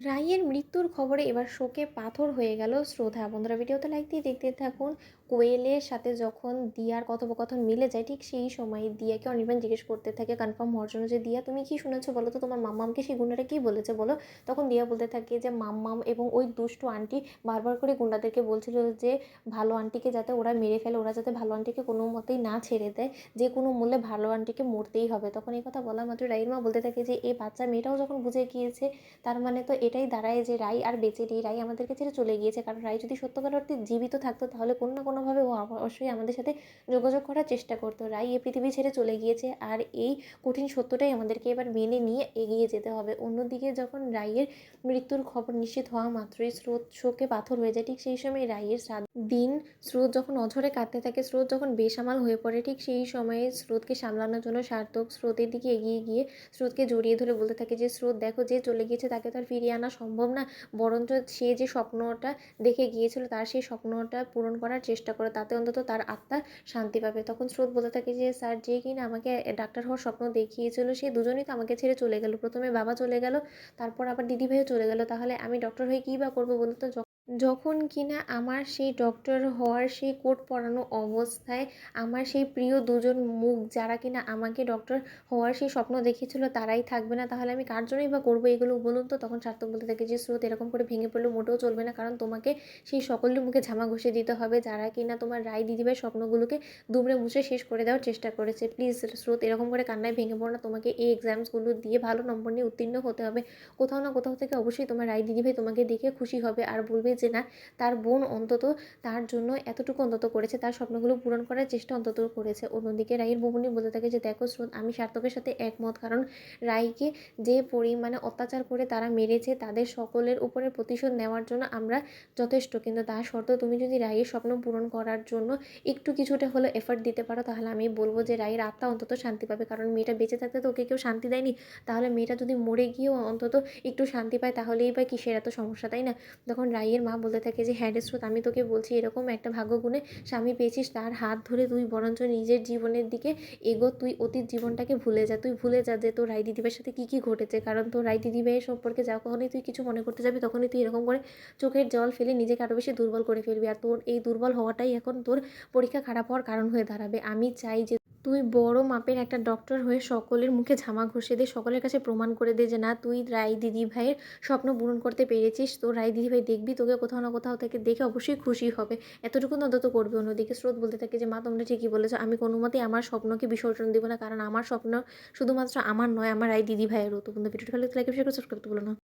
রাইয়ের মৃত্যুর খবরে এবার শোকে পাথর হয়ে গেল শ্রদ্ধা। বন্ধুরা ভিডিওতে লাইক দিয়ে দেখতে থাকুন। কোয়েলের সাথে যখন দিয়ার কথোপকথন মিলে যায় ঠিক সেই সময় দিয়াকে অনির্বাণ জিজ্ঞেস করতে থাকে কনফার্ম হওয়ার জন্য যে দিয়া তুমি কি শুনেছো বলো তো, তোমার মাম্মামকে সেই গুন্ডাটা কি বলেছে বলো। তখন দিয়া বলতে থাকে যে মাম্মাম এবং ওই দুষ্টু আন্টি বারবার করে গুন্ডাদেরকে বলছিল যে ভালো আন্টিকে যাতে ওরা মেরে ফেলে, ওরা যাতে ভালো আন্টিকে কোনো মতেই না ছেড়ে দেয়, যে কোনো মূল্যে ভালো আন্টিকে মরতেই হবে। তখন এই কথা বলা মাত্র রাইয়ের মা বলতে থাকে যে এই বাচ্চা মেয়েটাও যখন বুঝে গিয়েছে, তার মানে তো এটাই দাঁড়ায় যে রাই আর বেঁচে নেই, রাই আমাদেরকে ছেড়ে চলে গিয়েছে। কারণ রাই যদি সত্যকার অর্থে জীবিত থাকতো তাহলে কোনো না কোনোভাবে ও অবশ্যই আমাদের সাথে যোগাযোগ করার চেষ্টা করতো। রাই এই পৃথিবী ছেড়ে চলে গিয়েছে আর এই কঠিন সত্যটাই আমাদেরকে এবার মেনে নিয়ে এগিয়ে যেতে হবে। অন্যদিকে যখন রাইয়ের মৃত্যুর খবর নিশ্চিত হওয়া মাত্রই স্রোত শোকে পাথর হয়ে যায়। ঠিক সেই সময় রাইয়ের দিন স্রোত যখন অঝরে কাঁদতে থাকে, স্রোত যখন বেসামাল হয়ে পড়ে, ঠিক সেই সময়ে স্রোতকে সামলানোর জন্য সার্থক স্রোতের দিকে এগিয়ে গিয়ে স্রোতকে জড়িয়ে ধরে বলতে থাকে যে স্রোত দেখো, যে চলে গিয়েছে তাকে তো আর ফিরিয়ে আনা সম্ভব না, বরঞ্চ সে যে স্বপ্নটা দেখে গিয়েছিল তার সেই স্বপ্নটা পূরণ করার চেষ্টা করো, তাতে অন্তত তার আত্মা শান্তি পাবে। তখন স্রোত বলতে থাকে যে স্যার, যে কিনা আমাকে ডাক্তার হওয়ার স্বপ্ন দেখিয়েছিল সে দুজনেই তো আমাকে ছেড়ে চলে গেল। প্রথমে বাবা চলে গেল, তারপর আবার দিদিভাইও চলে গেল, তাহলে আমি ডক্টর হয়ে কী বা করবো বলতো। যখন কিনা আমার সেই ডক্টর হওয়ার সেই কোট পরানো অবস্থায় আমার সেই প্রিয় দুজন মুখ, যারা কিনা আমাকে ডক্টর হওয়ার সেই স্বপ্ন দেখেছিল, তারাই থাকবে না, তাহলে আমি কার জন্যই বা করবো এগুলো বলুন তো। তখন সার্থক বলতে থাকে যে স্রোত, এরকম করে ভেঙে পড়লেও মোটেও চলবে না, কারণ তোমাকে সেই সকলের মুখে ঝামা ঘষে দিতে হবে যারা কিনা তোমার রায় দিদিভাইয়ের স্বপ্নগুলোকে দুমড়ে মুছে শেষ করে দেওয়ার চেষ্টা করেছে। প্লিজ স্রোত, এরকম করে কান্নায় ভেঙে পড়ো না, তোমাকে এই এক্সামসগুলো দিয়ে ভালো নম্বর নিয়ে উত্তীর্ণ হতে হবে। কোথাও না কোথাও থেকে অবশ্যই তোমার রায় দিদিভাই তোমাকে দেখে খুশি হবে আর বলবে যে না, তার বোন অন্তত তার জন্য এতটুকু অন্তত করেছে, তার স্বপ্নগুলো পূরণ করার চেষ্টা অন্তত করেছে। অন্যদিকে রাইয়ের বৌমনি বলতে থাকে যে দেখো স্রোত, আমি সার্থকের সাথে একমত, কারণ রাইকে যে পরিমাণে অত্যাচার করে তারা মেরেছে তাদের সকলের উপরে প্রতিশোধ নেওয়ার জন্য আমরা যথেষ্ট, কিন্তু তা সত্ত্বেও তুমি যদি রাইয়ের স্বপ্ন পূরণ করার জন্য একটু কিছুটা হলে এফর্ট দিতে পারো, তাহলে আমি বলবো যে রাইয়ের আত্মা অন্তত শান্তি পাবে। কারণ মেয়েটা বেঁচে থাকতে তো ওকে কেউ শান্তি দেয়নি, তাহলে মেয়েটা যদি মরে গিয়েও অন্তত একটু শান্তি পায় তাহলেই বা কিসের এত সমস্যা, তাই না। তখন রাইয়ের মা বলতে থাকে যে হ্যাঁ রে স্রোত, আমি তোকে বলছি এরকম একটা ভাগ্যগুণে স্বামী পেয়েছিস, তার হাত ধরে তুই বরঞ্চ নিজের জীবনের দিকে এগো, তুই অতীত জীবনটাকে ভুলে যা, তুই ভুলে যা যে তোর রাই দিদিভাইয়ের সাথে কী কী ঘটেছে। কারণ তোর রাই দিদিভাইয়ের সম্পর্কে যখনই তুই কিছু মনে করতে যাবি তখনই তুই এরকম করে চোখের জল ফেলে নিজেকে আরও বেশি দুর্বল করে ফেলবি, আর তোর এই দুর্বল হওয়াটাই এখন তোর পরীক্ষা খারাপ হওয়ার কারণ হয়ে দাঁড়াবে। আমি চাই যে তুই বড় মাপের একটা ডক্টর হয়ে সকলের মুখে ঝামা ঘষে দে, সকলের কাছে প্রমাণ করে দে যে না, তুই রাই দিদিভাইয়ের স্বপ্ন পূরণ করতে পেরেছিস। তো রাই দিদিভাই দেখবি তোকে কোথাও না কোথাও থেকে দেখে অবশ্যই খুশি হবে, এতটুকু অন্তত করবে। অন্যদিকে স্রোত বলতে থাকে যে মা, তোমরা ঠিকই বলেছো, আমি কোনো মতেই আমার স্বপ্নকে বিসর্জন দেবো না, কারণ আমার স্বপ্ন শুধুমাত্র আমার নয়, আমার রাই দিদিভাইয়েরও। তো বন্ধু ভিডিওটা ভালো লাগলে লাইক শেয়ার করে সাবস্ক্রাইব করতে ভুলো না।